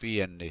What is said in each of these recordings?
PNA,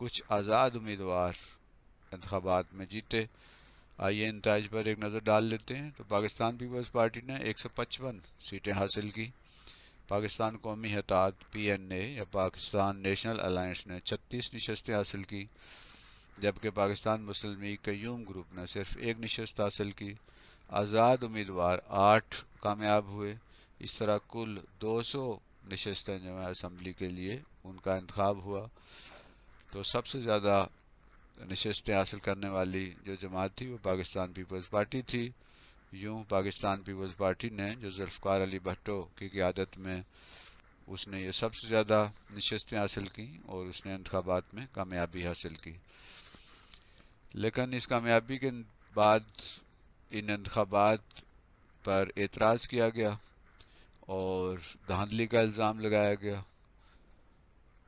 کچھ آزاد امیدوار انتخابات میں جیتے۔ آئیے نتائج پر ایک نظر ڈال لیتے ہیں۔ تو پاکستان پیپلز پارٹی نے 155 سیٹیں حاصل کی، پاکستان قومی اتحاد پی این اے یا پاکستان نیشنل الائنس نے 36 نشستیں حاصل کی، جبکہ پاکستان مسلم لیگ قیوم گروپ نے صرف ایک نشست حاصل کی۔ آزاد امیدوار 8 کامیاب ہوئے۔ اس طرح کل 200 نشستیں جو ہیں اسمبلی کے لیے ان کا انتخاب ہوا۔ تو سب سے زیادہ نشستیں حاصل کرنے والی جو جماعت تھی وہ پاکستان پیپلز پارٹی تھی۔ یوں پاکستان پیپلز پارٹی نے جو ذوالفقار علی بھٹو کی قیادت میں اس نے یہ سب سے زیادہ نشستیں حاصل کیں اور اس نے انتخابات میں کامیابی حاصل کی۔ لیکن اس کامیابی کے بعد ان انتخابات پر اعتراض کیا گیا اور دھاندلی کا الزام لگایا گیا۔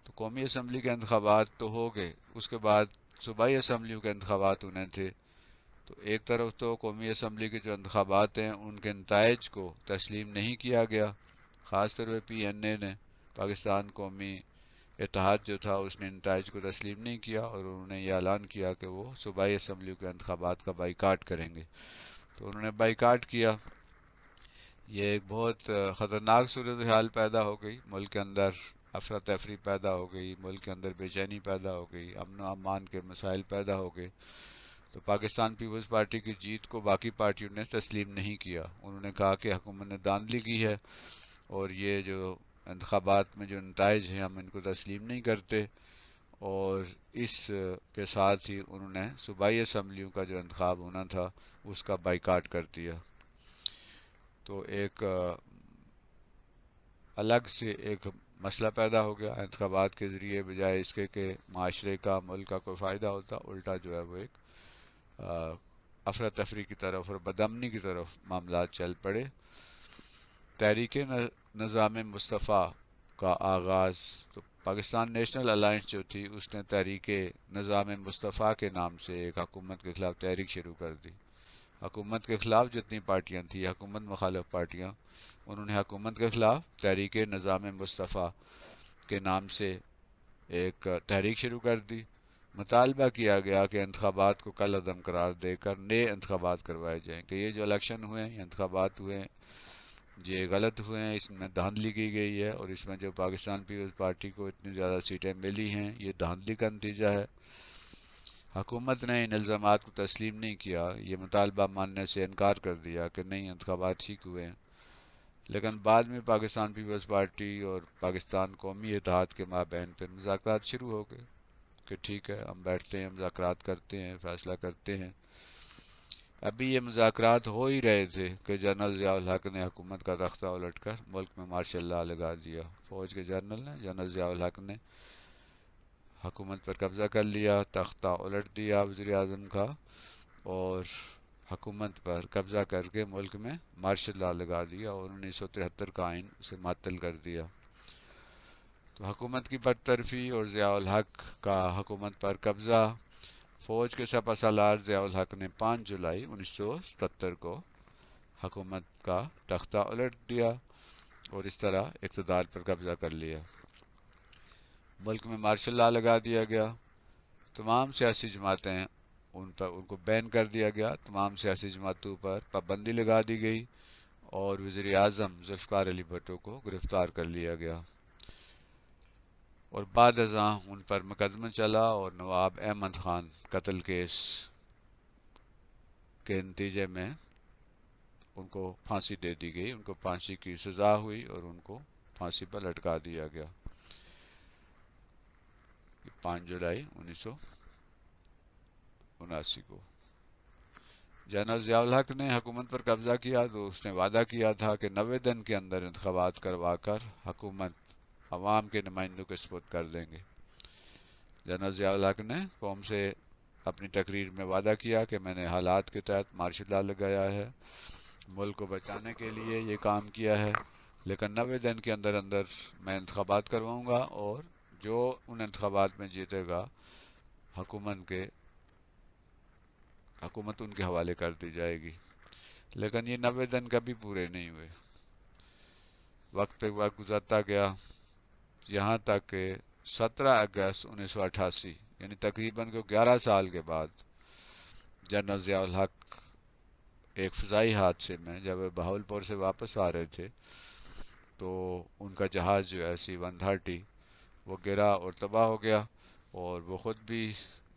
تو قومی اسمبلی کے انتخابات تو ہو گئے، اس کے بعد صوبائی اسمبلیوں کے انتخابات ہونے تھے۔ تو ایک طرف تو قومی اسمبلی کے جو انتخابات ہیں ان کے نتائج کو تسلیم نہیں کیا گیا، خاص طور پہ پی این اے نے، پاکستان قومی اتحاد جو تھا اس نے نتائج کو تسلیم نہیں کیا اور انہوں نے یہ اعلان کیا کہ وہ صوبائی اسمبلیوں کے انتخابات کا بائیکاٹ کریں گے۔ تو انہوں نے بائیکاٹ کیا۔ یہ ایک بہت خطرناک صورتحال پیدا ہو گئی، ملک کے اندر افراتفری پیدا ہو گئی، ملک کے اندر بے چینی پیدا ہو گئی، امن و امان کے مسائل پیدا ہو گئے۔ تو پاکستان پیپلز پارٹی کی جیت کو باقی پارٹیوں نے تسلیم نہیں کیا۔ انہوں نے کہا کہ حکومت نے دھاندلی کی ہے اور یہ جو انتخابات میں جو نتائج ہیں ہم ان کو تسلیم نہیں کرتے، اور اس کے ساتھ ہی انہوں نے صوبائی اسمبلیوں کا جو انتخاب ہونا تھا اس کا بائیکاٹ کر دیا۔ تو ایک الگ سے ایک مسئلہ پیدا ہو گیا۔ انتخابات کے ذریعے بجائے اس کے کہ معاشرے کا، ملک کا کوئی فائدہ ہوتا، الٹا جو ہے وہ ایک افراتفری کی طرف اور بدامنی کی طرف معاملات چل پڑے۔ تحریک نظام مصطفیٰ کا آغاز، تو پاکستان نیشنل الائنس جو تھی اس نے تحریک نظام مصطفیٰ کے نام سے ایک حکومت کے خلاف تحریک شروع کر دی۔ حکومت کے خلاف جتنی پارٹیاں تھیں، حکومت مخالف پارٹیاں، انہوں نے حکومت کے خلاف تحریک نظام مصطفیٰ کے نام سے ایک تحریک شروع کر دی۔ مطالبہ کیا گیا کہ انتخابات کو کل عدم قرار دے کر نئے انتخابات کروائے جائیں، کہ یہ جو الیکشن ہوئے ہیں، یہ انتخابات ہوئے ہیں، یہ غلط ہوئے ہیں، اس میں دھاندلی کی گئی ہے، اور اس میں جو پاکستان پیپلز پارٹی کو اتنی زیادہ سیٹیں ملی ہیں یہ دھاندلی کا نتیجہ ہے۔ حکومت نے ان الزامات کو تسلیم نہیں کیا، یہ مطالبہ ماننے سے انکار کر دیا کہ نہیں انتخابات ٹھیک ہوئے ہیں۔ لیکن بعد میں پاکستان پیپلز پارٹی اور پاکستان قومی اتحاد کے مابین پھر مذاکرات شروع ہو گئے کہ ٹھیک ہے ہم بیٹھتے ہیں، مذاکرات کرتے ہیں، فیصلہ کرتے ہیں۔ ابھی یہ مذاکرات ہو ہی رہے تھے کہ جنرل ضیاء الحق نے حکومت کا تختہ الٹ کر ملک میں مارشل لاء لگا دیا۔ فوج کے جنرل نے، جنرل ضیاء الحق نے حکومت پر قبضہ کر لیا، تختہ الٹ دیا وزیر اعظم کا، اور حکومت پر قبضہ کر کے ملک میں مارشل لاء لگا دیا اور 1973 کا آئین اسے معطل کر دیا۔ تو حکومت کی برطرفی اور ضیاء الحق کا حکومت پر قبضہ، فوج کے سپہ سالار ضیاء الحق نے 5 جولائی 1977 کو حکومت کا تختہ الٹ دیا اور اس طرح اقتدار پر قبضہ کر لیا۔ ملک میں مارشل لاء لگا دیا گیا، تمام سیاسی جماعتیں ان کو بین کر دیا گیا، تمام سیاسی جماعتوں پر پابندی لگا دی گئی اور وزیر اعظم ذوالفقار علی بھٹو کو گرفتار کر لیا گیا، اور بعد ازاں ان پر مقدمہ چلا اور نواب احمد خان قتل کیس کے نتیجے میں ان کو پھانسی دے دی گئی، ان کو پھانسی کی سزا ہوئی اور ان کو پھانسی پر لٹکا دیا گیا 5 جولائی 1979 کو۔ جنرل ضیاء الحق نے حکومت پر قبضہ کیا تو اس نے وعدہ کیا تھا کہ 90 دن کے اندر انتخابات کروا کر حکومت عوام کے نمائندوں کے سپرد کر دیں گے۔ جنرل ضیاء الحق نے قوم سے اپنی تقریر میں وعدہ کیا کہ میں نے حالات کے تحت مارشل لاء لگایا ہے، ملک کو بچانے کے لیے یہ کام کیا ہے، لیکن 90 دن کے اندر اندر میں انتخابات کرواؤں گا اور جو ان انتخابات میں جیتے گا حکومت ان کے حوالے کر دی جائے گی۔ لیکن یہ 90 دن کبھی پورے نہیں ہوئے، وقت پہ وقت گزرتا گیا، یہاں تک کہ 17 اگست 1988 یعنی تقریباً کو 11 سال کے بعد جنرل ضیاء الحق ایک فضائی حادثے میں جب وہ بہاولپور سے واپس آ رہے تھے تو ان کا جہاز جو ہے C-130 وہ گرا اور تباہ ہو گیا، اور وہ خود بھی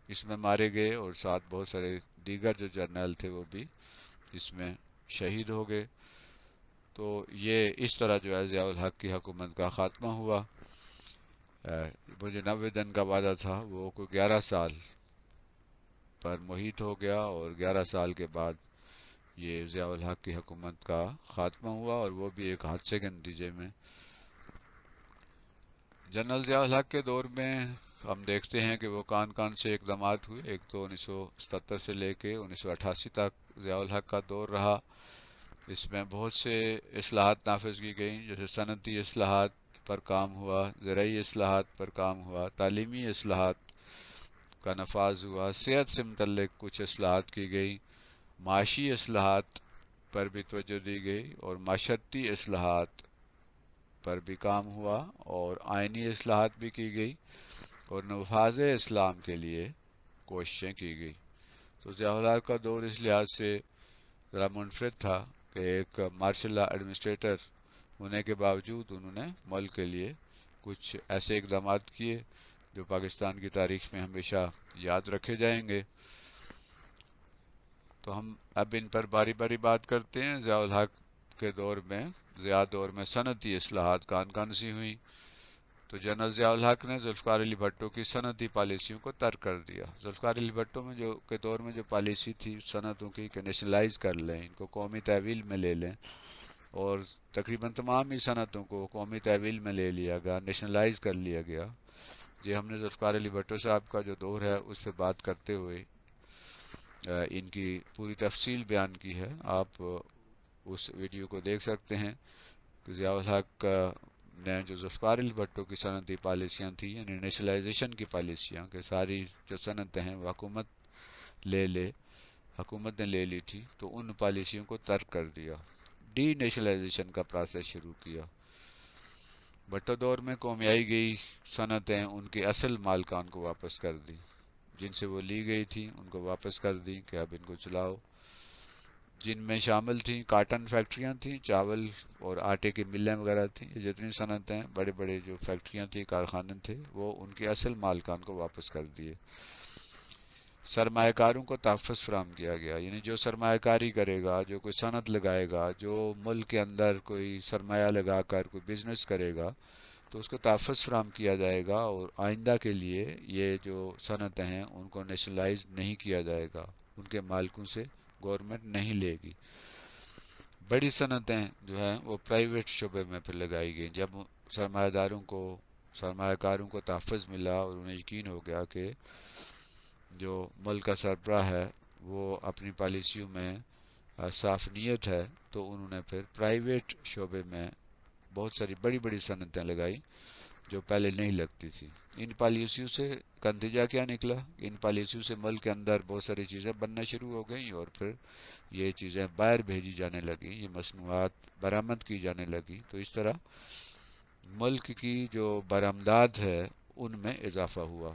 اس میں مارے گئے، اور ساتھ بہت سارے دیگر جو جرنیل تھے وہ بھی اس میں شہید ہو گئے۔ تو یہ اس طرح جو ہے ضیاء الحق کی حکومت کا خاتمہ ہوا۔ وہ جو 90 دن کا وعدہ تھا وہ کوئی 11 سال پر محیط ہو گیا، اور 11 سال کے بعد یہ ضیاء الحق کی حکومت کا خاتمہ ہوا، اور وہ بھی ایک حادثے کے نتیجے میں۔ جنرل ضیاء الحق کے دور میں ہم دیکھتے ہیں کہ وہ کون سے اقدامات ہوئے۔ ایک تو 1977 سے لے کے 1988 تک ضیاء الحق کا دور رہا۔ اس میں بہت سے اصلاحات نافذ کی گئیں، جیسے صنعتی اصلاحات پر کام ہوا، زرعی اصلاحات پر کام ہوا، تعلیمی اصلاحات کا نفاذ ہوا، صحت سے متعلق کچھ اصلاحات کی گئی، معاشی اصلاحات پر بھی توجہ دی گئی، اور معاشرتی اصلاحات پر بھی کام ہوا، اور آئینی اصلاحات بھی کی گئی، اور نفاذ اسلام کے لیے کوششیں کی گئی۔ تو ضیاء الحق کا دور اس لحاظ سے ذرا منفرد تھا کہ ایک مارشل لا ایڈمنسٹریٹر ہونے کے باوجود انہوں نے ملک کے لیے کچھ ایسے اقدامات کیے جو پاکستان کی تاریخ میں ہمیشہ یاد رکھے جائیں گے۔ تو ہم اب ان پر باری باری بات کرتے ہیں۔ ضیاء الحق کے دور میں، ضیاء دور میں صنعتی اصلاحات کون سی ہوئیں؟ تو جنرل ضیاء الحق نے ذوالفقار علی بھٹو کی صنعتی پالیسیوں کو ترک کر دیا۔ ذوالفقار علی بھٹو میں کے دور میں جو پالیسی تھی صنعتوں کی کہ نیشنلائز کر لیں، ان کو قومی تحویل میں لے لیں، اور تقریباً تمام ہی صنعتوں کو قومی تحویل میں لے لیا گیا، نیشنلائز کر لیا گیا۔ یہ ہم نے ذوالفقار علی بھٹو صاحب کا جو دور ہے اس پہ بات کرتے ہوئے ان کی پوری تفصیل بیان کی ہے، آپ اس ویڈیو کو دیکھ سکتے ہیں کہ ضیاء الحق نے جو ذوالفقار علی بھٹو کی صنعتی پالیسیاں تھیں، یعنی نیشنلائزیشن کی پالیسیاں کہ ساری جو صنعتیں ہیں وہ حکومت نے لے لی تھی، تو ان پالیسیوں کو ترک کر دیا، ڈی نیشنلائزیشن کا پروسیس شروع کیا۔ بھٹو دور میں قومیائی گئی صنعتیں ان کے اصل مالکان کو واپس کر دی، جن سے وہ لی گئی تھیں ان کو واپس کر دی کہ اب ان کو چلاؤ، جن میں شامل تھیں کاٹن فیکٹریاں تھیں، چاول اور آٹے کی ملیں وغیرہ تھیں، یہ جتنی صنعتیں بڑے بڑے جو فیکٹریاں تھیں، کارخانے تھے، وہ ان کے اصل مالکان کو واپس کر دیے۔ سرمایہ کاروں کو تحفظ فراہم کیا گیا، یعنی جو سرمایہ کاری کرے گا، جو کوئی صنعت لگائے گا، جو ملک کے اندر کوئی سرمایہ لگا کر کوئی بزنس کرے گا تو اس کو تحفظ فراہم کیا جائے گا، اور آئندہ کے لیے یہ جو صنعتیں ہیں ان کو نیشنلائز نہیں کیا جائے گا، ان کے مالکوں سے گورنمنٹ نہیں لے گی۔ بڑی صنعتیں جو ہیں وہ پرائیویٹ شعبے میں پھر لگائی گئیں، جب سرمایہ کاروں کو تحفظ ملا اور انہیں یقین ہو گیا کہ جو ملک کا سربراہ ہے وہ اپنی پالیسیوں میں صاف نیت ہے، تو انہوں نے پھر پرائیویٹ شعبے میں بہت ساری بڑی بڑی صنعتیں لگائی جو پہلے نہیں لگتی تھی۔ ان پالیسیوں سے کا نتیجہ کیا نکلا؟ ان پالیسیوں سے ملک کے اندر بہت ساری چیزیں بننا شروع ہو گئیں، اور پھر یہ چیزیں باہر بھیجی جانے لگیں، یہ مصنوعات برآمد کی جانے لگیں، تو اس طرح ملک کی جو برآمدات ہے ان میں اضافہ ہوا۔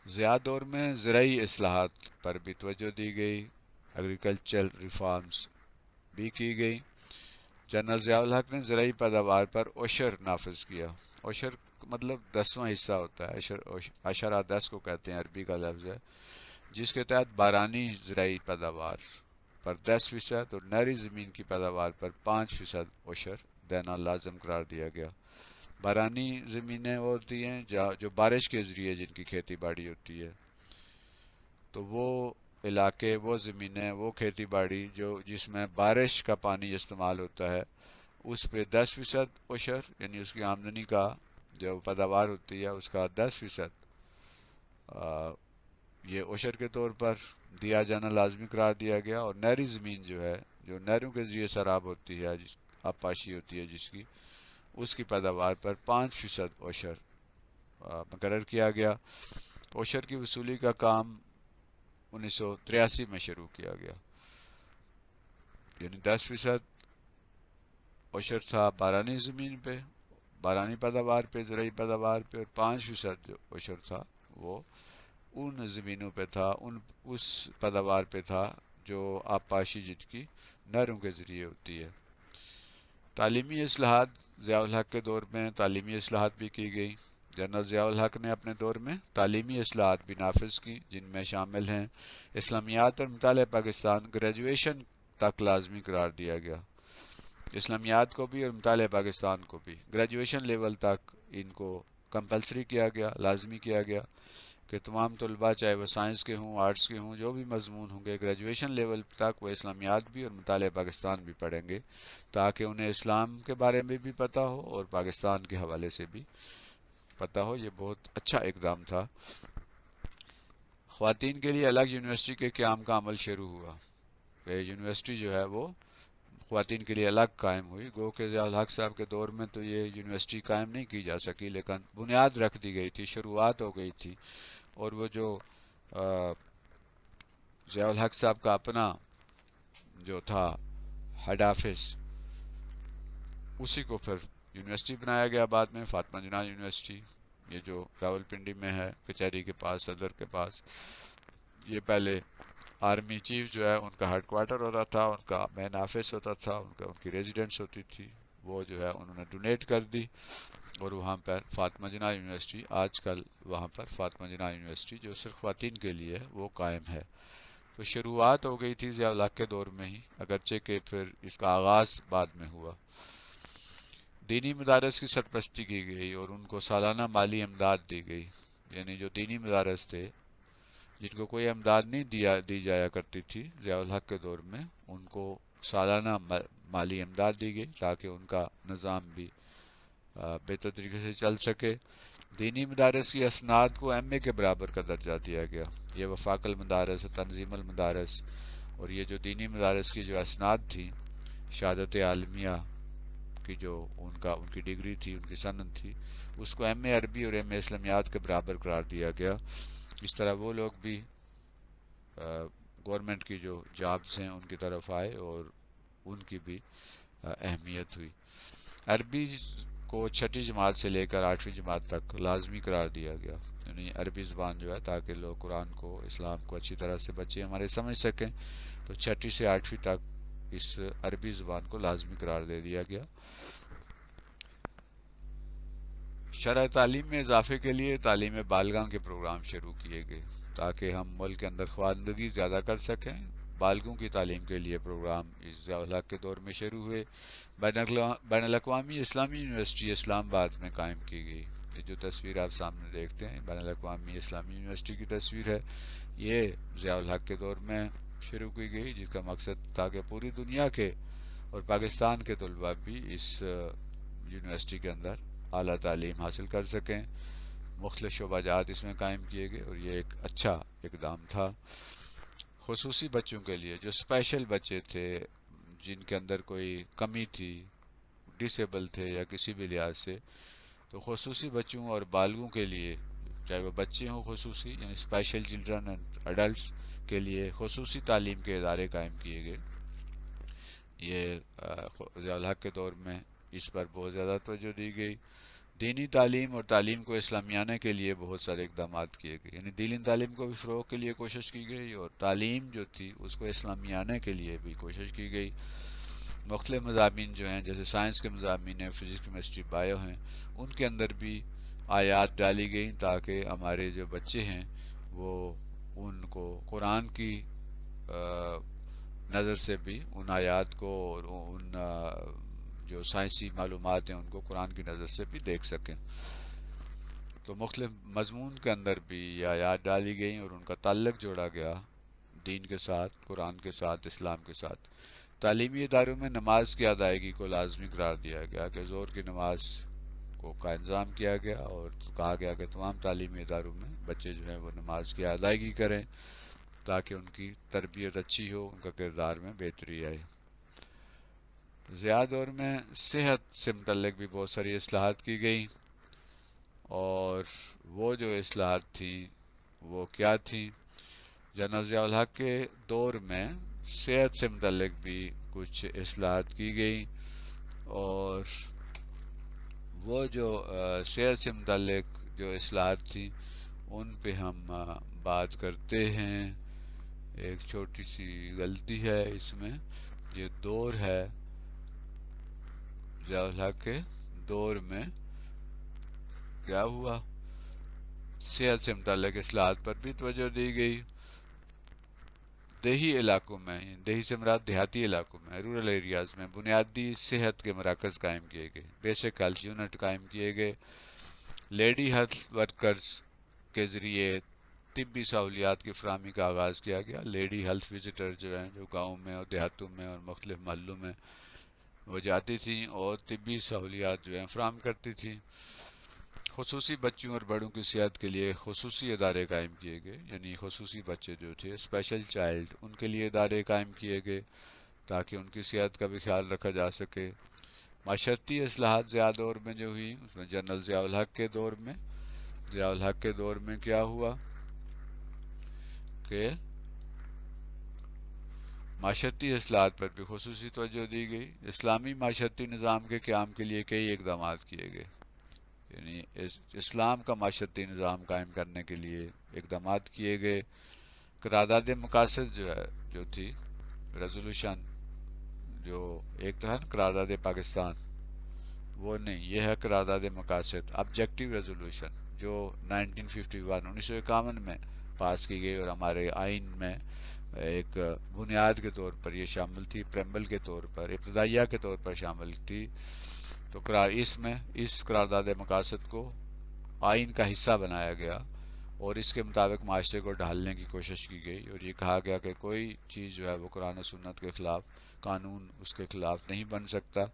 ضیاء دور میں زرعی اصلاحات پر بھی توجہ دی گئی، ایگریکلچر ریفارمز بھی کی گئی۔ جنرل ضیاء الحق نے زرعی پیداوار پر عشر نافذ کیا۔ عشر مطلب 10واں حصہ ہوتا ہے، عشرہ 10 کو کہتے ہیں، عربی کا لفظ ہے، جس کے تحت بارانی زرعی پیداوار پر 10% اور نہری زمین کی پیداوار پر 5% عشر دینا لازم قرار دیا گیا۔ بارانی زمینیں وہ ہوتی ہیں جو بارش کے ذریعے جن کی کھیتی باڑی ہوتی ہے، تو وہ علاقے، وہ زمینیں، وہ کھیتی باڑی جس میں بارش کا پانی استعمال ہوتا ہے، اس پہ 10% عشر، یعنی اس کی آمدنی کا جو پیداوار ہوتی ہے اس کا 10% یہ عشر کے طور پر دیا جانا لازمی قرار دیا گیا۔ اور نہری زمین جو ہے، جو نہروں کے ذریعے سیراب ہوتی ہے، آبپاشی ہوتی ہے جس کی، اس کی پیداوار پر 5% عشر مقرر کیا گیا۔ عشر کی وصولی کا کام 1983 میں شروع کیا گیا، یعنی 10% عشر تھا بارانی زمین پہ، بارانی پیداوار پہ، زرعی پیداوار پہ، اور 5% جو عشر تھا وہ ان زمینوں پہ تھا، اس پیداوار پہ تھا جو آبپاشی جن کی نہروں کے ذریعے ہوتی ہے۔ تعلیمی اصلاحات، ضیاء الحق کے دور میں تعلیمی اصلاحات بھی کی گئی۔ جنرل ضیاء الحق نے اپنے دور میں تعلیمی اصلاحات بھی نافذ کی، جن میں شامل ہیں اسلامیات اور مطالعہ پاکستان گریجویشن تک لازمی قرار دیا گیا۔ اسلامیات کو بھی اور مطالعہ پاکستان کو بھی گریجویشن لیول تک ان کو کمپلسری کیا گیا، لازمی کیا گیا کہ تمام طلباء چاہے وہ سائنس کے ہوں، آرٹس کے ہوں، جو بھی مضمون ہوں گے، گریجویشن لیول تک وہ اسلامیات بھی اور مطالعہ پاکستان بھی پڑھیں گے، تاکہ انہیں اسلام کے بارے میں بھی پتہ ہو اور پاکستان کے حوالے سے بھی پتہ ہو۔ یہ بہت اچھا اقدام تھا۔ خواتین کے لیے الگ یونیورسٹی کے قیام کا عمل شروع ہوا۔ یونیورسٹی جو ہے وہ خواتین کے لیے الگ قائم ہوئی۔ گو کہ ضیاء الحق صاحب کے دور میں تو یہ یونیورسٹی قائم نہیں کی جا سکی، لیکن بنیاد رکھ دی گئی تھی، شروعات ہو گئی تھی، اور وہ جو ضیاء الحق صاحب کا اپنا جو تھا ہیڈ آفس، اسی کو پھر یونیورسٹی بنایا گیا بعد میں، فاطمہ جناح یونیورسٹی، یہ جو راول پنڈی میں ہے، کچہری کے پاس، صدر کے پاس۔ یہ پہلے آرمی چیف جو ہے ان کا ہیڈ کوارٹر ہوتا تھا، ان کا مین آفس ہوتا تھا، ان کی ریزیڈنس ہوتی تھی، وہ جو ہے انہوں نے ڈونیٹ کر دی، اور وہاں پر فاطمہ جناح یونیورسٹی آج کل وہاں پر فاطمہ جناح یونیورسٹی جو صرف خواتین کے لیے ہے وہ قائم ہے۔ تو شروعات ہو گئی تھی ضیاء الحق کے دور میں ہی، اگرچہ کہ پھر اس کا آغاز بعد میں ہوا۔ دینی مدارس کی سرپرستی کی گئی اور ان کو سالانہ مالی امداد دی گئی، یعنی جو دینی مدارس تھے جن کو کوئی امداد نہیں دی جایا کرتی تھی ضیاء الحق کے دور میں، ان کو سالانہ مالی امداد دی گئی تاکہ ان کا نظام بھی بہتر طریقے سے چل سکے۔ دینی مدارس کی اسناد کو ایم اے کے برابر کا درجہ دیا گیا۔ یہ وفاق المدارس، تنظیم المدارس، اور یہ جو دینی مدارس کی جو اسناد تھی، شہادت عالمیہ کی جو ان کی ڈگری تھی، ان کی سند تھی، اس کو ایم اے عربی اور ایم اے اسلامیات کے برابر قرار دیا گیا۔ اس طرح وہ لوگ بھی گورنمنٹ کی جو جابز ہیں ان کی طرف آئے اور ان کی بھی اہمیت ہوئی۔ عربی کو 6ٹھی جماعت سے لے کر 8ویں جماعت تک لازمی قرار دیا گیا، یعنی عربی زبان جو ہے تاکہ لوگ قرآن کو، اسلام کو اچھی طرح سے بچے ہمارے سمجھ سکیں، تو 6ٹھی سے 8ویں تک اس عربی زبان کو لازمی قرار دے دیا گیا۔ شرح تعلیم میں اضافے کے لیے تعلیم بالغاں کے پروگرام شروع کیے گئے تاکہ ہم ملک کے اندر خواندگی زیادہ کر سکیں۔ بالغوں کی تعلیم کے لیے پروگرام ضیاء الحق کے دور میں شروع ہوئے۔ بین الاقوامی اسلامی یونیورسٹی اسلام آباد میں قائم کی گئی۔ یہ جو تصویر آپ سامنے دیکھتے ہیں بین الاقوامی اسلامی یونیورسٹی کی تصویر ہے، یہ ضیاء الحق کے دور میں شروع کی گئی، جس کا مقصد تھا کہ پوری دنیا کے اور پاکستان کے طلباء بھی اس یونیورسٹی کے اندر اعلیٰ تعلیم حاصل کر سکیں۔ مختلف شعبہ جات اس میں قائم کیے گئے اور یہ ایک اچھا اقدام تھا۔ خصوصی بچوں کے لیے، جو اسپیشل بچے تھے، جن کے اندر کوئی کمی تھی، ڈسیبل تھے یا کسی بھی لحاظ سے، تو خصوصی بچوں اور بالغوں کے لیے، چاہے وہ بچے ہوں خصوصی، یعنی اسپیشل چلڈرن اینڈ ایڈلٹس کے لیے خصوصی تعلیم کے ادارے قائم کیے گئے۔ یہ ضیاء الحق کے دور میں اس پر بہت زیادہ توجہ دی گئی۔ دینی تعلیم اور تعلیم کو اسلامیانہ کے لیے بہت سارے اقدامات کیے گئے، یعنی دینی تعلیم کو بھی فروغ کے لیے کوشش کی گئی اور تعلیم جو تھی اس کو اسلامیانہ کے لیے بھی کوشش کی گئی۔ مختلف مضامین جو ہیں، جیسے سائنس کے مضامین ہیں، فزکس، کیمسٹری، بایو ہیں، ان کے اندر بھی آیات ڈالی گئیں تاکہ ہمارے جو بچے ہیں وہ ان کو قرآن کی نظر سے بھی ان آیات کو اور ان جو سائنسی معلومات ہیں ان کو قرآن کی نظر سے بھی دیکھ سکیں۔ تو مختلف مضمون کے اندر بھی یہ آیات ڈالی گئیں اور ان کا تعلق جوڑا گیا دین کے ساتھ، قرآن کے ساتھ، اسلام کے ساتھ۔ تعلیمی اداروں میں نماز کی ادائیگی کو لازمی قرار دیا گیا کہ ظہر کی نماز کو کا انتظام کیا گیا اور کہا گیا کہ تمام تعلیمی اداروں میں بچے جو ہیں وہ نماز کی ادائیگی کریں تاکہ ان کی تربیت اچھی ہو، ان کا کردار میں بہتری آئے۔ ضیاء دور میں صحت سے متعلق بھی بہت ساری اصلاحات کی گئیں، اور وہ جو اصلاحات تھیں وہ کیا تھیں؟ جنرل ضیاء الحق کے دور میں صحت سے متعلق بھی کچھ اصلاحات کی گئیں، اور وہ جو صحت سے متعلق جو اصلاحات تھیں ان پہ ہم بات کرتے ہیں۔ ایک چھوٹی سی غلطی ہے اس میں، یہ دور ہے، ضیاء الحق کے دور میں کیا ہوا، صحت سے متعلق اصلاحات پر بھی توجہ دی گئی۔ دیہی علاقوں میں، دیہی سے مراد دیہاتی علاقوں میں، رورل ایریاز میں بنیادی صحت کے مراکز قائم کیے گئے، بیسک ہیلتھ یونٹ قائم کیے گئے، لیڈی ہیلتھ ورکرز کے ذریعے طبی سہولیات کی فراہمی کا آغاز کیا گیا۔ لیڈی ہیلتھ وزٹر جو ہیں، جو گاؤں میں اور دیہاتوں میں اور مختلف محلوں میں وہ جاتی تھیں اور طبی سہولیات جو ہیں فراہم کرتی تھیں۔ خصوصی بچوں اور بڑوں کی صحت کے لیے خصوصی ادارے قائم کیے گئے، یعنی خصوصی بچے جو تھے، اسپیشل چائلڈ، ان کے لیے ادارے قائم کیے گئے تاکہ ان کی صحت کا بھی خیال رکھا جا سکے۔ معاشرتی اصلاحات ضیاء دور میں جو ہوئی، اس میں جنرل ضیاء الحق کے دور میں، ضیاء الحق کے دور میں کیا ہوا کہ معاشرتی اصلاحات پر بھی خصوصی توجہ دی گئی۔ اسلامی معاشرتی نظام کے قیام کے لیے کئی اقدامات کیے گئے، یعنی اسلام کا معاشرتی نظام قائم کرنے کے لیے اقدامات کیے گئے۔ قرارداد مقاصد جو ہے، جو تھی ریزولوشن، جو ایک تو ہے نا قرارداد پاکستان، وہ نہیں، یہ ہے قرارداد مقاصد آبجیکٹیو ریزولوشن، جو 1951 میں پاس کی گئی اور ہمارے آئین میں ایک بنیاد کے طور پر یہ شامل تھی، پریمبل کے طور پر، ابتدائیہ کے طور پر شامل تھی۔ تو اس میں اس قرارداد مقاصد کو آئین کا حصہ بنایا گیا اور اس کے مطابق معاشرے کو ڈھالنے کی کوشش کی گئی، اور یہ کہا گیا کہ کوئی چیز جو ہے وہ قرآن و سنت کے خلاف، قانون اس کے خلاف نہیں بن سکتا۔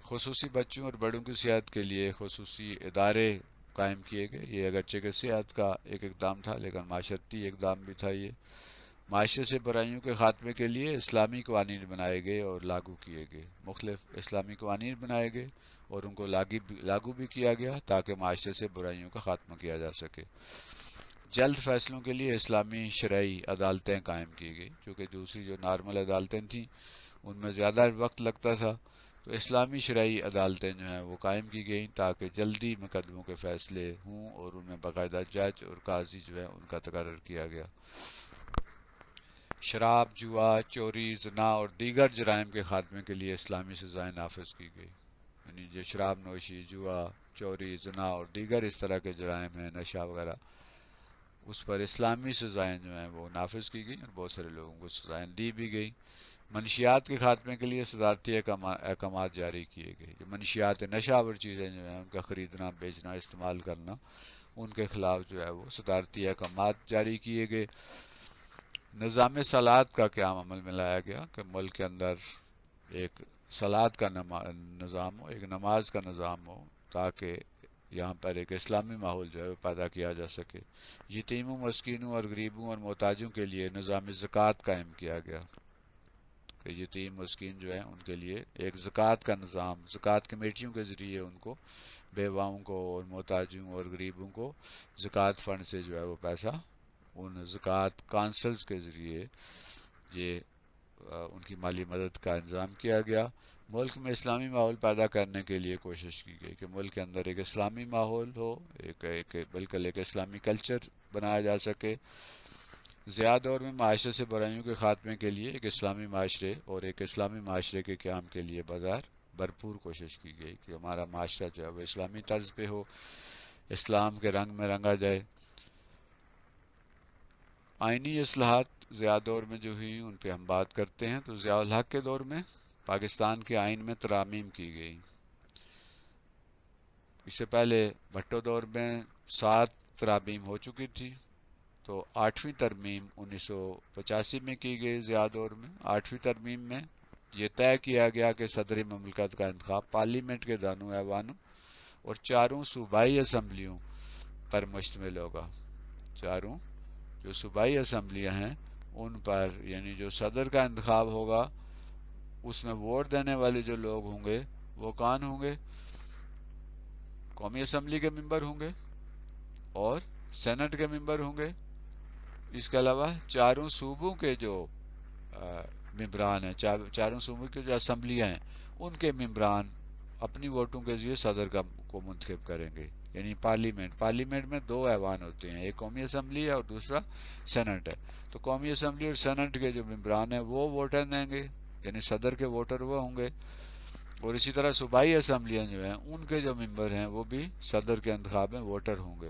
خصوصی بچوں اور بڑوں کی صحت کے لیے خصوصی ادارے قائم کیے گئے۔ یہ اگرچہ کہ صحت کا ایک اقدام تھا لیکن معاشرتی اقدام بھی تھا یہ۔ معاشرے سے برائیوں کے خاتمے کے لیے اسلامی قوانین بنائے گئے اور لاگو کیے گئے، مختلف اسلامی قوانین بنائے گئے اور ان کو لاگو بھی کیا گیا تاکہ معاشرے سے برائیوں کا خاتمہ کیا جا سکے۔ جلد فیصلوں کے لیے اسلامی شرعی عدالتیں قائم کی گئی، چونکہ دوسری جو نارمل عدالتیں تھیں ان میں زیادہ وقت لگتا تھا، تو اسلامی شرعی عدالتیں جو ہیں وہ قائم کی گئیں تاکہ جلدی مقدموں کے فیصلے ہوں، اور ان میں باقاعدہ جج اور قاضی جو ہے ان کا تقرر کیا گیا۔ شراب، جوا، چوری، زنا اور دیگر جرائم کے خاتمے کے لیے اسلامی سزائیں نافذ کی گئی، یعنی جو شراب نوشی، جوا، چوری، زنا اور دیگر اس طرح کے جرائم ہیں، نشہ وغیرہ، اس پر اسلامی سزائیں جو ہیں وہ نافذ کی گئی اور بہت سارے لوگوں کو سزائیں دی بھی گئی۔ منشیات کے خاتمے کے لیے صدارتی احکامات جاری کیے گئے۔ جو منشیات نشہ آور چیزیں جو ہیں ان کا خریدنا، بیچنا، استعمال کرنا، ان کے خلاف جو ہے وہ صدارتی احکامات جاری کیے گئے۔ نظام صلات کا قیام عمل میں لایا گیا کہ ملک کے اندر ایک صلات کا نظام ہو، ایک نماز کا نظام ہو، تاکہ یہاں پر ایک اسلامی ماحول جو ہے وہ پیدا کیا جا سکے۔ یتیموں، مسکینوں اور غریبوں اور محتاجوں کے لیے نظام زکوٰۃ قائم کیا گیا کہ یتیم مسکین جو ہیں ان کے لیے ایک زکوٰۃ کا نظام، زکوٰۃ کمیٹیوں کے ذریعے ان کو، بیواؤں کو اور محتاجوں اور غریبوں کو زکوٰۃ فنڈ سے جو ہے وہ پیسہ، ان زکوٰۃ کانسلز کے ذریعے یہ ان کی مالی مدد کا انتظام کیا گیا۔ ملک میں اسلامی ماحول پیدا کرنے کے لیے کوشش کی گئی کہ ملک کے اندر ایک اسلامی ماحول ہو، بالکل ایک اسلامی کلچر بنایا جا سکے۔ ضیاء دور میں معاشرے سے برائیوں کے خاتمے کے لیے ایک اسلامی معاشرے اور ایک اسلامی معاشرے کے قیام کے لیے بھرپور کوشش کی گئی کہ ہمارا معاشرہ جو ہے وہ اسلامی طرز پہ ہو، اسلام کے رنگ میں رنگا جائے۔ آئینی اصلاحات ضیاء دور میں جو ہوئی ان پہ ہم بات کرتے ہیں۔ تو ضیاء الحق کے دور میں پاکستان کے آئین میں ترامیم کی گئی۔ اس سے پہلے بھٹو دور میں 7 ترامیم ہو چکی تھی، تو 8ویں ترمیم 1985 میں کی گئی ضیاء دور میں۔ 8ویں ترمیم میں یہ طے کیا گیا کہ صدر مملکت کا انتخاب پارلیمنٹ کے دونوں ایوانوں اور 4 صوبائی اسمبلیوں پر مشتمل ہوگا۔ 4 جو صوبائی اسمبلیاں ہیں ان پر، یعنی جو صدر کا انتخاب ہوگا اس میں ووٹ دینے والے جو لوگ ہوں گے وہ کون ہوں گے؟ قومی اسمبلی کے ممبر ہوں گے اور سینٹ کے ممبر ہوں گے۔ اس کے علاوہ 4 صوبوں کے جو ممبران ہیں، 4 صوبوں کی جو اسمبلیاں ہیں ان کے ممبران اپنی ووٹوں کے ذریعے صدر کو منتخب کریں گے. یعنی پارلیمنٹ میں دو ایوان ہوتے ہیں, ایک قومی اسمبلی ہے اور دوسرا سینٹ ہے. تو قومی اسمبلی اور سینٹ کے جو ممبران ہیں وہ ووٹر دیں گے, یعنی صدر کے ووٹر وہ ہوں گے. اور اسی طرح صوبائی اسمبلیاں جو ہیں ان کے جو ممبر ہیں وہ بھی صدر کے انتخاب میں ووٹر ہوں گے.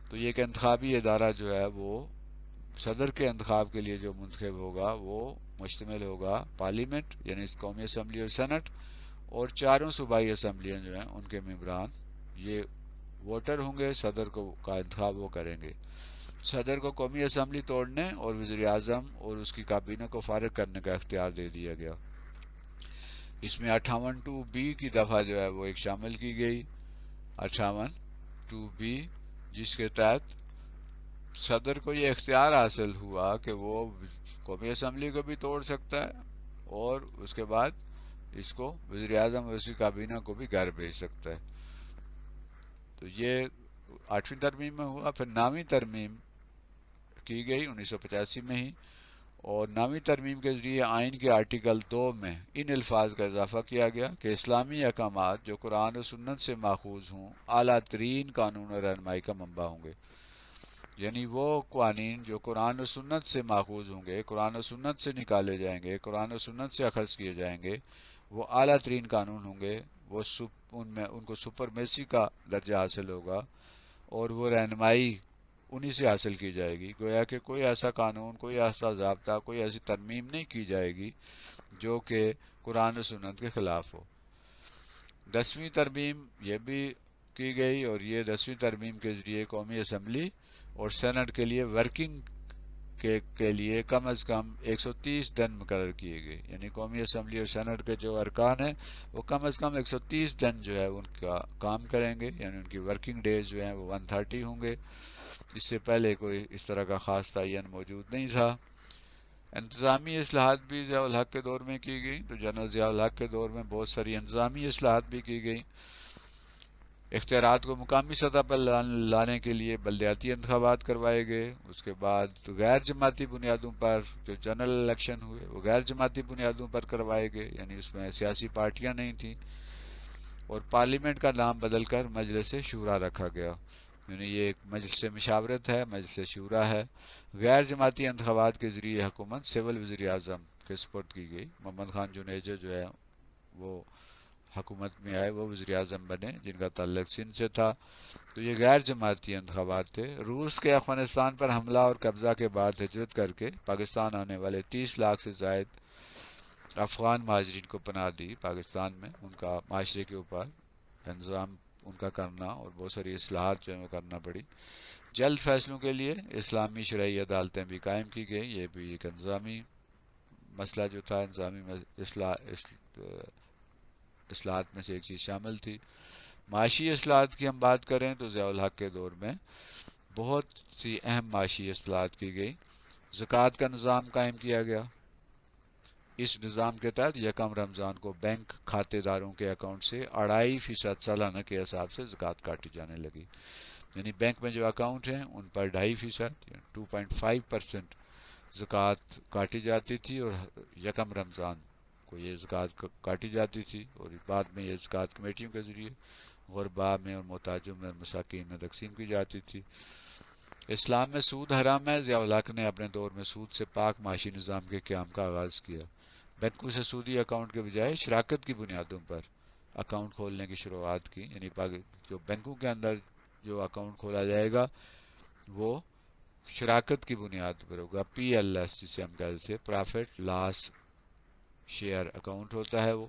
تو یہ ایک انتخابی ادارہ جو ہے وہ صدر کے انتخاب کے لیے جو منتخب ہوگا وہ مشتمل ہوگا پارلیمنٹ یعنی اس قومی اسمبلی اور سینٹ, اور چاروں صوبائی اسمبلیاں جو ہیں ان کے ممبران یہ ووٹر ہوں گے. صدر کا انتخاب وہ کریں گے. صدر کو قومی اسمبلی توڑنے اور وزیر اعظم اور اس کی کابینہ کو فارغ کرنے کا اختیار دے دیا گیا. اس میں 58(2)(b) کی دفعہ جو ہے وہ ایک شامل کی گئی, 58(2)(b), جس کے تحت صدر کو یہ اختیار حاصل ہوا کہ وہ قومی اسمبلی کو بھی توڑ سکتا ہے اور اس کے بعد اس کو وزیر اعظم اور اس کی کابینہ کو بھی گھر بھیج سکتا ہے. تو یہ 8ویں ترمیم میں ہوا. پھر 9ویں ترمیم کی گئی 1985 میں ہی, اور 9ویں ترمیم کے ذریعے آئین کے آرٹیکل 2 میں ان الفاظ کا اضافہ کیا گیا کہ اسلامی احکامات جو قرآن و سنت سے ماخوذ ہوں اعلیٰ ترین قانون اور رہنمائی کا منبع ہوں گے. یعنی وہ قوانین جو قرآن و سنت سے ماخوذ ہوں گے, قرآن و سنت سے نکالے جائیں گے, قرآن و سنت سے اخذ کیے جائیں گے, وہ اعلیٰ ترین قانون ہوں گے. وہ ان کو سپرمیسی کا درجہ حاصل ہوگا اور وہ رہنمائی انہی سے حاصل کی جائے گی. گویا کہ کوئی ایسا قانون, کوئی ایسا ضابطہ, کوئی ایسی ترمیم نہیں کی جائے گی جو کہ قرآن و سنت کے خلاف ہو. 10ویں ترمیم یہ بھی کی گئی, اور یہ 10ویں ترمیم کے ذریعے قومی اسمبلی اور سینٹ کے لیے ورکنگ کے لیے کم از کم 130 دن مقرر کیے گئے. یعنی قومی اسمبلی اور سینٹ کے جو ارکان ہیں وہ کم از کم 130 دن جو ہے ان کا کام کریں گے, یعنی ان کی ورکنگ ڈیز جو ہیں وہ 130 ہوں گے. اس سے پہلے کوئی اس طرح کا خاص تعین موجود نہیں تھا. انتظامی اصلاحات بھی ضیاء الحق کے دور میں کی گئی. تو جنرل ضیاء الحق کے دور میں بہت ساری انتظامی اصلاحات بھی کی گئی. اختیارات کو مقامی سطح پر لانے کے لیے بلدیاتی انتخابات کروائے گئے. اس کے بعد غیر جماعتی بنیادوں پر جو جنرل الیکشن ہوئے وہ غیر جماعتی بنیادوں پر کروائے گئے, یعنی اس میں سیاسی پارٹیاں نہیں تھیں. اور پارلیمنٹ کا نام بدل کر مجلس شورا رکھا گیا, یعنی یہ ایک مجلس مشاورت ہے, مجلس شورا ہے. غیر جماعتی انتخابات کے ذریعے حکومت سول وزیر اعظم کے سپرد کی گئی. محمد خان جنیجو جو ہے وہ حکومت میں آئے, وہ وزیر اعظم بنے جن کا تعلق سندھ سے تھا. تو یہ غیر جماعتی انتخابات تھے. روس کے افغانستان پر حملہ اور قبضہ کے بعد ہجرت کر کے پاکستان آنے والے 30 لاکھ سے زائد افغان مہاجرین کو پناہ دی پاکستان میں. ان کا معاشرے کے اوپر انتظام ان کا کرنا اور بہت ساری اصلاحات جو ہیں کرنا پڑی. جلد فیصلوں کے لیے اسلامی شرعی عدالتیں بھی قائم کی گئی. یہ بھی ایک انتظامی مسئلہ جو تھا, انتظامی اصلاحات میں سے ایک چیز شامل تھی. معاشی اصلاحات کی ہم بات کریں تو ضیاء الحق کے دور میں بہت سی اہم معاشی اصلاحات کی گئی. زکوٰۃ کا نظام قائم کیا گیا. اس نظام کے تحت یکم رمضان کو بینک کھاتے داروں کے اکاؤنٹ سے 2.5% سالانہ کے حساب سے زکوٰۃ کاٹی جانے لگی. یعنی بینک میں جو اکاؤنٹ ہیں ان پر 2.5% 2.5% زکوٰۃ کاٹی جاتی تھی, اور یکم رمضان کو یہ زکوٰۃ کاٹی جاتی تھی, اور بعد میں یہ زکوٰۃ کمیٹیوں کے ذریعے غربا میں اور محتاجوں میں اور مساکین میں تقسیم کی جاتی تھی. اسلام میں سود حرام ہے. ضیاء الحق نے اپنے دور میں سود سے پاک معاشی نظام کے قیام کا آغاز کیا. بینکوں سے سودی اکاؤنٹ کے بجائے شراکت کی بنیادوں پر اکاؤنٹ کھولنے کی شروعات کی. یعنی جو بینکوں کے اندر جو اکاؤنٹ کھولا جائے گا وہ شراکت کی بنیاد پر ہوگا. PLS جسے ہم کہتے ہیں پرافٹ لاس شیئر اکاؤنٹ ہوتا ہے وہ,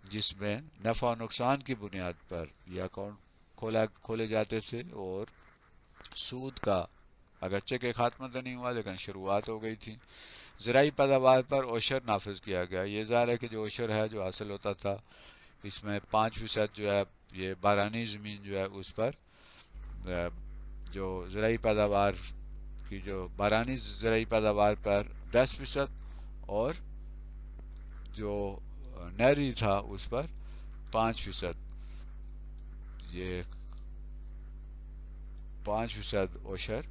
جس میں نفع و نقصان کی بنیاد پر یہ اکاؤنٹ کھولے جاتے تھے. اور سود کا اگرچہ کہ خاتمہ تو نہیں ہوا لیکن شروعات ہو گئی تھی. زرعی پیداوار پر عشر نافذ کیا گیا. یہ ظاہر ہے کہ جو عشر ہے جو حاصل ہوتا تھا اس میں 5% جو ہے یہ بارانی زمین جو ہے اس پر جو زرعی پیداوار کی جو بارانی زرعی پیداوار پر 10% اور جو نہری تھا اس پر 5%, یہ 5% عشر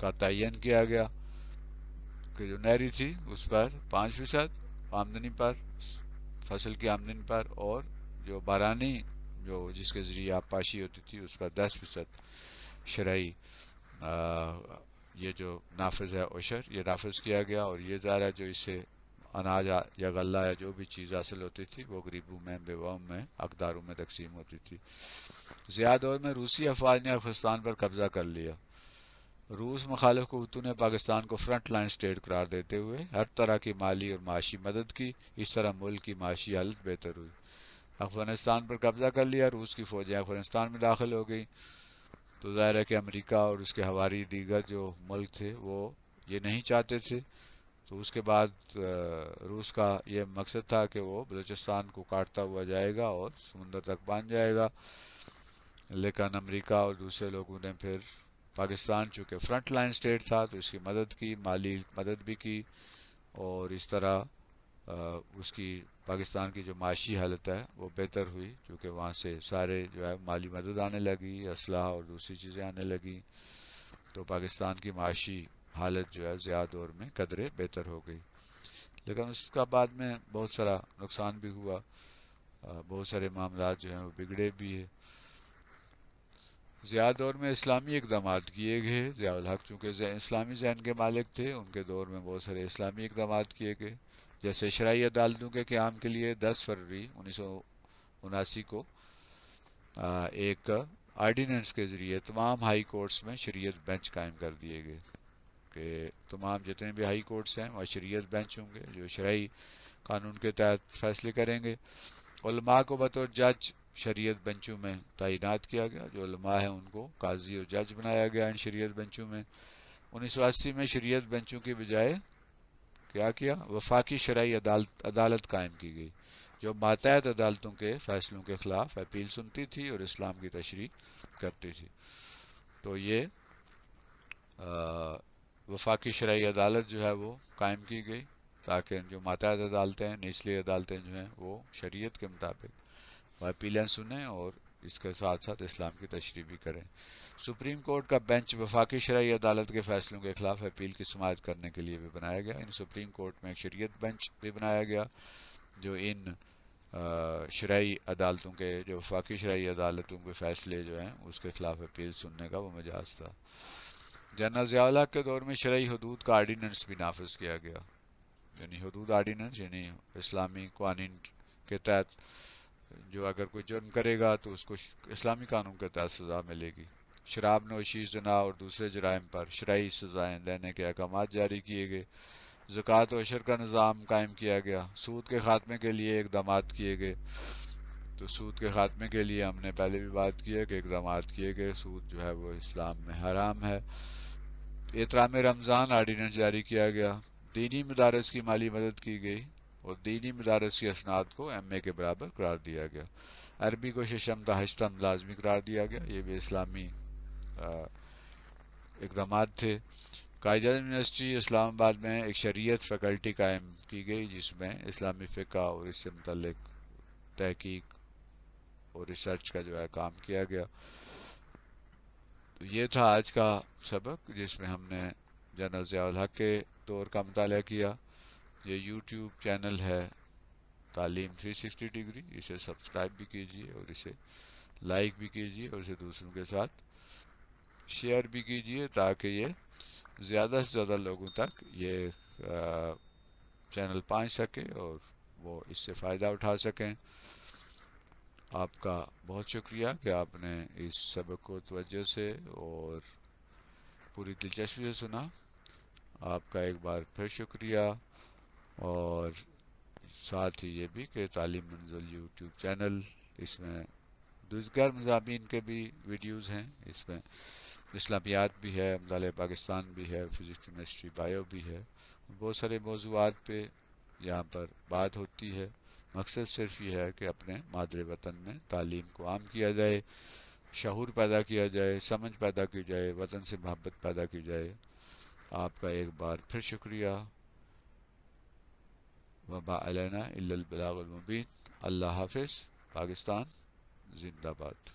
کا تعین کیا گیا کہ جو نہری تھی اس پر 5% آمدنی پر, فصل کی آمدنی پر, اور جو بارانی جو جس کے ذریعے آبپاشی ہوتی تھی اس کا 10% شرعی یہ جو نافذ ہے عشر یہ نافذ کیا گیا، اور یہ ظاہر ہے جو اس سے اناج یا غلہ یا جو بھی چیز حاصل ہوتی تھی وہ غریبوں میں، بیواؤں میں، حقداروں میں تقسیم ہوتی تھی۔ ضیاء دور میں روسی افواج نے افغانستان پر قبضہ کر لیا۔ روس مخالف قوتوں نے پاکستان کو فرنٹ لائن سٹیٹ قرار دیتے ہوئے ہر طرح کی مالی اور معاشی مدد کی، اس طرح ملک کی معاشی حالت بہتر ہوئی۔ افغانستان پر قبضہ کر لیا، روس کی فوجیں افغانستان میں داخل ہو گئی، تو ظاہر ہے کہ امریکہ اور اس کے ہواری دیگر جو ملک تھے وہ یہ نہیں چاہتے تھے، تو اس کے بعد روس کا یہ مقصد تھا کہ وہ بلوچستان کو کاٹتا ہوا جائے گا اور سمندر تک پہنچ جائے گا، لیکن امریکہ اور دوسرے لوگوں نے پھر پاکستان چونکہ فرنٹ لائن سٹیٹ تھا تو اس کی مدد کی، مالی مدد بھی کی، اور اس طرح اس کی پاکستان کی جو معاشی حالت ہے وہ بہتر ہوئی، کیونکہ وہاں سے سارے جو ہے مالی مدد آنے لگی، اسلحہ اور دوسری چیزیں آنے لگیں، تو پاکستان کی معاشی حالت جو ہے ضیاء دور میں قدرے بہتر ہو گئی۔ لیکن اس کا بعد میں بہت سارا نقصان بھی ہوا، بہت سارے معاملات جو ہیں وہ بگڑے بھی ہیں۔ ضیاء دور میں اسلامی اقدامات کیے گئے، ضیاء الحق چونکہ اسلامی ذہن کے مالک تھے، ان کے دور میں بہت سارے اسلامی اقدامات کیے گئے، جیسے شرعی عدالتوں کے قیام کے لیے 10 فروری 1979 کو ایک آرڈیننس کے ذریعے تمام ہائی کورٹس میں شریعت بینچ قائم کر دیے گئے کہ تمام جتنے بھی ہائی کورٹس ہیں وہ شریعت بینچ ہوں گے جو شرعی قانون کے تحت فیصلے کریں گے۔ علماء کو بطور جج شریعت بینچوں میں تعینات کیا گیا، جو علماء ہیں ان کو قاضی اور جج بنایا گیا ان شریعت بینچوں میں۔ 1980 میں شریعت بینچوں کی بجائے کیا وفاقی شرعی عدالت قائم کی گئی، جو ماتحت عدالتوں کے فیصلوں کے خلاف اپیل سنتی تھی اور اسلام کی تشریح کرتی تھی۔ تو یہ وفاقی شرعی عدالت جو ہے وہ قائم کی گئی تاکہ جو ماتحت عدالتیں ہیں، نچلی عدالتیں جو ہیں وہ شریعت کے مطابق اپیلیں سنیں اور اس کے ساتھ ساتھ اسلام کی تشریح بھی کریں۔ سپریم کورٹ کا بینچ وفاقی شرعی عدالت کے فیصلوں کے خلاف اپیل کی سماعت کرنے کے لیے بھی بنایا گیا۔ ان سپریم کورٹ میں ایک شریعت بینچ بھی بنایا گیا جو ان شرعی عدالتوں کے جو وفاقی شرعی عدالتوں کے فیصلے جو ہیں اس کے خلاف اپیل سننے کا وہ مجاز تھا۔ جنرل ضیاء الحق کے دور میں شرعی حدود کا آرڈیننس بھی نافذ کیا گیا، یعنی حدود آرڈیننس یعنی اسلامی قوانین کے تحت جو اگر کوئی جرم کرے گا تو اس کو اسلامی قانون کے تحت سزا ملے گی۔ شراب نوشی، زنا اور دوسرے جرائم پر شرعی سزائیں دینے کے احکامات جاری کیے گئے۔ زکوٰۃ و عشر کا نظام قائم کیا گیا۔ سود کے خاتمے کے لیے اقدامات کیے گئے، تو سود کے خاتمے کے لیے ہم نے پہلے بھی بات کی ہے کہ اقدامات کیے گئے، سود جو ہے وہ اسلام میں حرام ہے۔ احترام رمضان آرڈیننس جاری کیا گیا۔ دینی مدارس کی مالی مدد کی گئی اور دینی مدارس کی اسناد کو ایم اے کے برابر قرار دیا گیا۔ عربی کو ششم تا ہشتم لازمی قرار دیا گیا، یہ بھی اسلامی اقدامات تھے۔ قائد اعظم یونیورسٹی اسلام آباد میں ایک شریعت فیکلٹی قائم کی گئی جس میں اسلامی فقہ اور اس سے متعلق تحقیق اور ریسرچ کا جو ہے کام کیا گیا۔ تو یہ تھا آج کا سبق جس میں ہم نے جنرل ضیاء الحق کے دور کا مطالعہ کیا۔ یہ یوٹیوب چینل ہے تعلیم 360 ڈگری، اسے سبسکرائب بھی کیجیے اور اسے لائک بھی کیجیے اور اسے دوسروں کے ساتھ شیئر بھی کیجیے تاکہ یہ زیادہ سے زیادہ لوگوں تک یہ چینل پہنچ سکے اور وہ اس سے فائدہ اٹھا سکیں۔ آپ کا بہت شکریہ کہ آپ نے اس سبق کو توجہ سے اور پوری دلچسپی سے سنا۔ آپ کا ایک بار پھر شکریہ، اور ساتھ ہی یہ بھی کہ تعلیم منزل یوٹیوب چینل، اس میں دیگر مضامین کے بھی ویڈیوز ہیں، اس میں اسلامیات بھی ہے، مطالعہ پاکستان بھی ہے، فزکس کیمسٹری بایو بھی ہے، بہت سارے موضوعات پہ یہاں پر بات ہوتی ہے۔ مقصد صرف یہ ہے کہ اپنے مادر وطن میں تعلیم کو عام کیا جائے، شعور پیدا کیا جائے، سمجھ پیدا کی جائے، وطن سے محبت پیدا کی جائے۔ آپ کا ایک بار پھر شکریہ۔ وما علینا الا البلاغ المبین۔ اللہ حافظ۔ پاکستان زندہ باد۔